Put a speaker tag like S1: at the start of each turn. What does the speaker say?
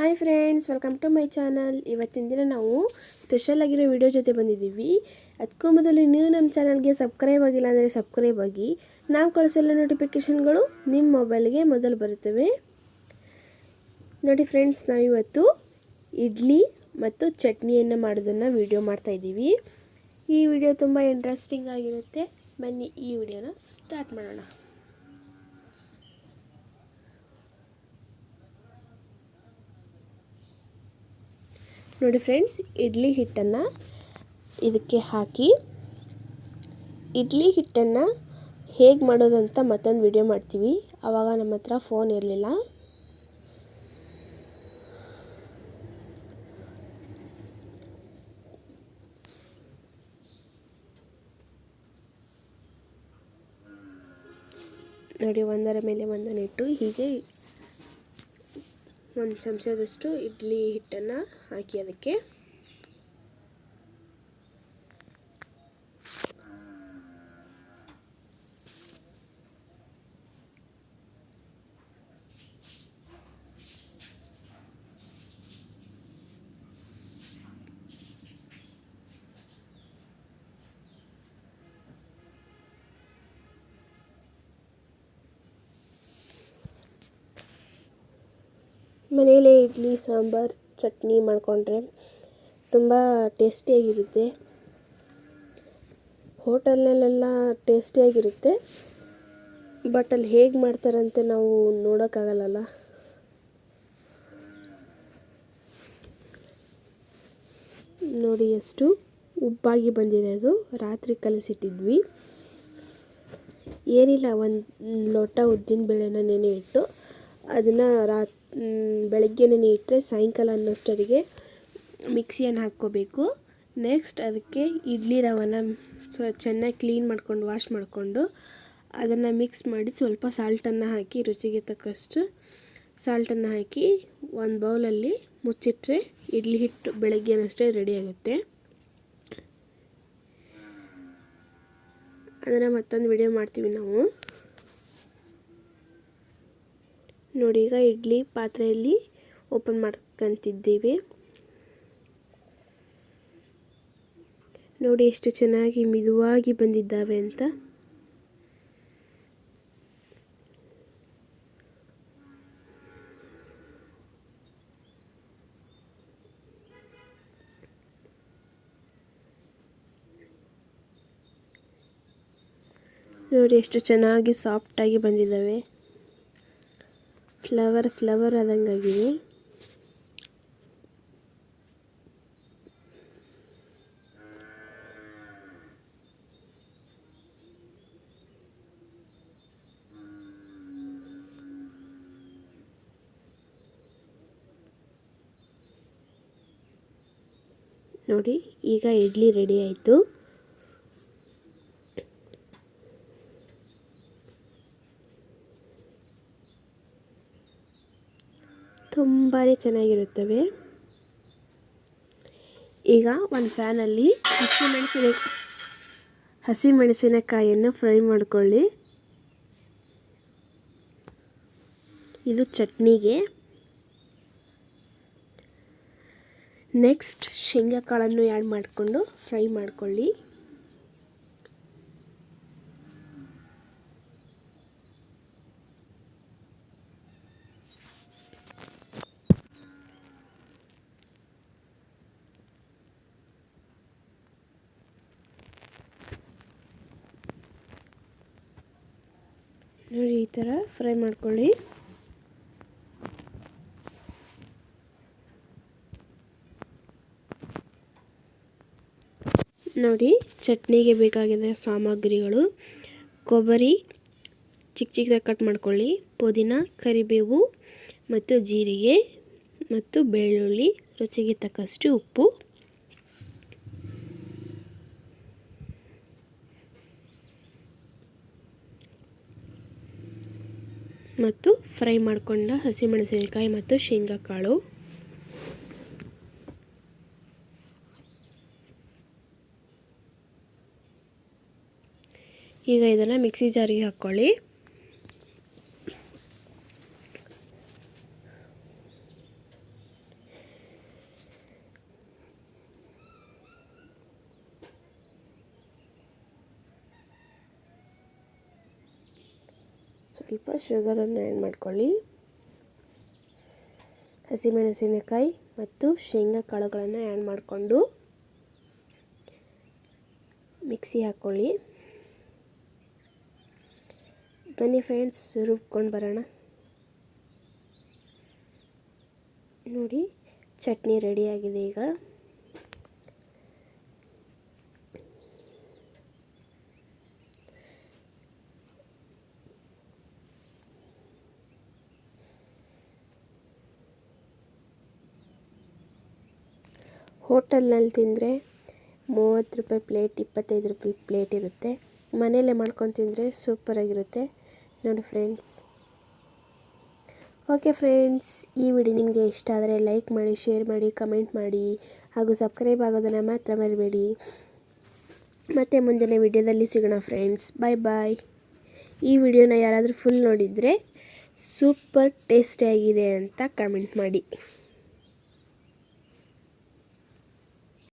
S1: Hi friends, welcome to my channel. ಇವತ್ತಿನ ದಿನ ನಾವು ಸ್ಪೆಷಲ್ ಆಗಿರೋ ವಿಡಿಯೋ ಜೊತೆ ಬಂದಿದ್ದೀವಿ. ಅದಕ್ಕೂ ಮೊದಲು ನೀವು ನಮ್ಮ ಚಾನಲ್ಗೆ ಸಬ್ಸ್ಕ್ರೈಬ್ ಆಗಿಲ್ಲ ಅಂದರೆ ಸಬ್ಸ್ಕ್ರೈಬ್ ಆಗಿ. ನಾವು ಕಳಿಸೋ ನೋಟಿಫಿಕೇಷನ್ಗಳು ನಿಮ್ಮ ಮೊಬೈಲ್ಗೆ ಮೊದಲು ಬರುತ್ತವೆ. ನೋಡಿ ಫ್ರೆಂಡ್ಸ್, ನಾವಿವತ್ತು ಇಡ್ಲಿ ಮತ್ತು ಚಟ್ನಿಯನ್ನು ಮಾಡೋದನ್ನು ವಿಡಿಯೋ ಮಾಡ್ತಾಯಿದ್ದೀವಿ. ಈ ವಿಡಿಯೋ ತುಂಬ ಇಂಟ್ರೆಸ್ಟಿಂಗ್ ಆಗಿರುತ್ತೆ. ಬನ್ನಿ ಈ ವಿಡಿಯೋನ ಸ್ಟಾರ್ಟ್ ಮಾಡೋಣ. ನೋಡಿ ಫ್ರೆಂಡ್ಸ್, ಇಡ್ಲಿ ಹಿಟ್ಟನ್ನು ಇದಕ್ಕೆ ಹಾಕಿ ಇಡ್ಲಿ ಹಿಟ್ಟನ್ನು ಹೇಗೆ ಮಾಡೋದಂತ ಮತ್ತೊಂದು ವಿಡಿಯೋ ಮಾಡ್ತೀವಿ. ಆವಾಗ ನಮ್ಮ ಹತ್ರ ಫೋನ್ ಇರಲಿಲ್ಲ. ನೋಡಿ, ಒಂದರ ಮೇಲೆ ಒಂದನ್ನು ಇಟ್ಟು ಹೀಗೆ ಒಂದು ಚಮಚದಷ್ಟು ಇಡ್ಲಿ ಹಿಟ್ಟನ್ನು ಹಾಕಿ ಅದಕ್ಕೆ ಮನೆಯಲ್ಲೇ ಇಡ್ಲಿ ಸಾಂಬಾರು ಚಟ್ನಿ ಮಾಡಿಕೊಂಡ್ರೆ ತುಂಬ ಟೇಸ್ಟಿಯಾಗಿರುತ್ತೆ. ಹೋಟೆಲ್ನಲ್ಲೆಲ್ಲ ಟೇಸ್ಟಿಯಾಗಿರುತ್ತೆ, ಬಟ್ ಅಲ್ಲಿ ಹೇಗೆ ಮಾಡ್ತಾರಂತೆ ನಾವು ನೋಡೋಕ್ಕಾಗಲ್ಲ. ನೋಡಿ ಎಷ್ಟು ಉಬ್ಬಾಗಿ ಬಂದಿದೆ. ಅದು ರಾತ್ರಿ ಕಲಸಿಟ್ಟಿದ್ವಿ. ಏನಿಲ್ಲ, ಒಂದು ಲೋಟ ಉದ್ದಿನ ಬೇಳೆನ ನೆನೆ ಇಟ್ಟು ಅದನ್ನು ಬೆಳಗ್ಗೆ ನೆನೆ ಇಟ್ಟರೆ ಸಾಯಂಕಾಲ ಅನ್ನೋಷ್ಟರಿಗೆ ಮಿಕ್ಸಿಯನ್ನು ಹಾಕ್ಕೋಬೇಕು. ನೆಕ್ಸ್ಟ್ ಅದಕ್ಕೆ ಇಡ್ಲಿ ರವೆನ ಚೆನ್ನಾಗಿ ಕ್ಲೀನ್ ಮಾಡ್ಕೊಂಡು ವಾಶ್ ಮಾಡಿಕೊಂಡು ಅದನ್ನು ಮಿಕ್ಸ್ ಮಾಡಿ ಸ್ವಲ್ಪ ಸಾಲ್ಟನ್ನು ಹಾಕಿ, ರುಚಿಗೆ ತಕ್ಕಷ್ಟು ಸಾಲ್ಟನ್ನು ಹಾಕಿ ಒಂದು ಬೌಲಲ್ಲಿ ಮುಚ್ಚಿಟ್ರೆ ಇಡ್ಲಿ ಹಿಟ್ಟು ಬೆಳಗ್ಗೆನಷ್ಟೇ ರೆಡಿ ಆಗುತ್ತೆ. ಅದನ್ನು ಮತ್ತೊಂದು ವಿಡಿಯೋ ಮಾಡ್ತೀವಿ ನಾವು. ನೋಡಿ, ಈಗ ಇಡ್ಲಿ ಪಾತ್ರೆಯಲ್ಲಿ ಓಪನ್ ಮಾಡ್ಕೊಂತಿದ್ದೀವಿ. ನೋಡಿ ಎಷ್ಟು ಚೆನ್ನಾಗಿ ಮಿದುವಾಗಿ ಬಂದಿದ್ದಾವೆ ಅಂತ. ನೋಡಿ ಎಷ್ಟು ಚೆನ್ನಾಗಿ ಸಾಫ್ಟಾಗಿ ಬಂದಿದ್ದಾವೆ. ಫ್ಲವರ್ ಆದಂಗಾಗಿದೆ. ನೋಡಿ, ಈಗ ಇಡ್ಲಿ ರೆಡಿ ಆಯಿತು. ತುಂಬಾ ಚೆನ್ನಾಗಿರುತ್ತವೆ. ಈಗ ಒಂದು ಪ್ಯಾನಲ್ಲಿ ಹಸಿಮೆಣಸಿನಕಾಯಿಯನ್ನು ಫ್ರೈ ಮಾಡಿಕೊಳ್ಳಿ. ಇದು ಚಟ್ನಿಗೆ. ನೆಕ್ಸ್ಟ್ ಶೇಂಗಾ ಕಾಳನ್ನು ಆ್ಯಡ್ ಮಾಡಿಕೊಂಡು ಫ್ರೈ ಮಾಡಿಕೊಳ್ಳಿ. ನೋಡಿ, ಈ ಥರ ಫ್ರೈ ಮಾಡ್ಕೊಳ್ಳಿ. ನೋಡಿ, ಚಟ್ನಿಗೆ ಬೇಕಾಗಿದ್ದ ಸಾಮಗ್ರಿಗಳು: ಕೊಬ್ಬರಿ ಚಿಕ್ಕ ಚಿಕ್ಕದಾಗಿ ಕಟ್ ಮಾಡ್ಕೊಳ್ಳಿ, ಪುದೀನ, ಕರಿಬೇವು ಮತ್ತು ಜೀರಿಗೆ ಮತ್ತು ಬೆಳ್ಳುಳ್ಳಿ, ರುಚಿಗೆ ತಕ್ಕಷ್ಟು ಉಪ್ಪು. ಮತ್ತು ಫ್ರೈ ಮಾಡಿಕೊಂಡ ಹಸಿಮೆಣಸಿನಕಾಯಿ ಮತ್ತು ಶೇಂಗಾ ಕಾಳು. ಈಗ ಇದನ್ನು ಮಿಕ್ಸಿ ಜಾರಿಗೆ ಹಾಕ್ಕೊಳ್ಳಿ. ಸ್ವಲ್ಪ ಶುಗರನ್ನು ಆ್ಯಡ್ ಮಾಡ್ಕೊಳ್ಳಿ. ಹಸಿಮೆಣಸಿನಕಾಯಿ ಮತ್ತು ಶೇಂಗಾ ಕಾಳುಗಳನ್ನು ಆ್ಯಡ್ ಮಾಡಿಕೊಂಡು ಮಿಕ್ಸಿ ಹಾಕ್ಕೊಳ್ಳಿ. ಬನ್ನಿ ಫ್ರೆಂಡ್ಸ್, ರುಬ್ಕೊಂಡು ಬರೋಣ. ನೋಡಿ, ಚಟ್ನಿ ರೆಡಿಯಾಗಿದೆ. ಈಗ ಹೋಟೆಲ್ನಲ್ಲಿ ತಿಂದರೆ 30 ರೂಪಾಯಿ ಪ್ಲೇಟ್, 25 ರೂಪಾಯಿ ಪ್ಲೇಟ್ ಇರುತ್ತೆ. ಮನೆಯಲ್ಲೇ ಮಾಡ್ಕೊಂಡು ತಿಂದರೆ ಸೂಪರಾಗಿರುತ್ತೆ ನೋಡಿ ಫ್ರೆಂಡ್ಸ್. ಓಕೆ ಫ್ರೆಂಡ್ಸ್, ಈ ವಿಡಿಯೋ ನಿಮಗೆ ಇಷ್ಟ ಆದರೆ ಲೈಕ್ ಮಾಡಿ, ಶೇರ್ ಮಾಡಿ, ಕಮೆಂಟ್ ಮಾಡಿ ಹಾಗೂ ಸಬ್ಸ್ಕ್ರೈಬ್ ಆಗೋದನ್ನು ಮಾತ್ರ ಮರಿಬೇಡಿ. ಮತ್ತೆ ಮುಂದಿನ ವಿಡಿಯೋದಲ್ಲಿ ಸಿಗೋಣ ಫ್ರೆಂಡ್ಸ್. ಬಾಯ್ ಬಾಯ್. ಈ ವಿಡಿಯೋನ ಯಾರಾದರೂ ಫುಲ್ ನೋಡಿದರೆ ಸೂಪರ್ ಟೇಸ್ಟಿಯಾಗಿದೆ ಅಂತ ಕಮೆಂಟ್ ಮಾಡಿ.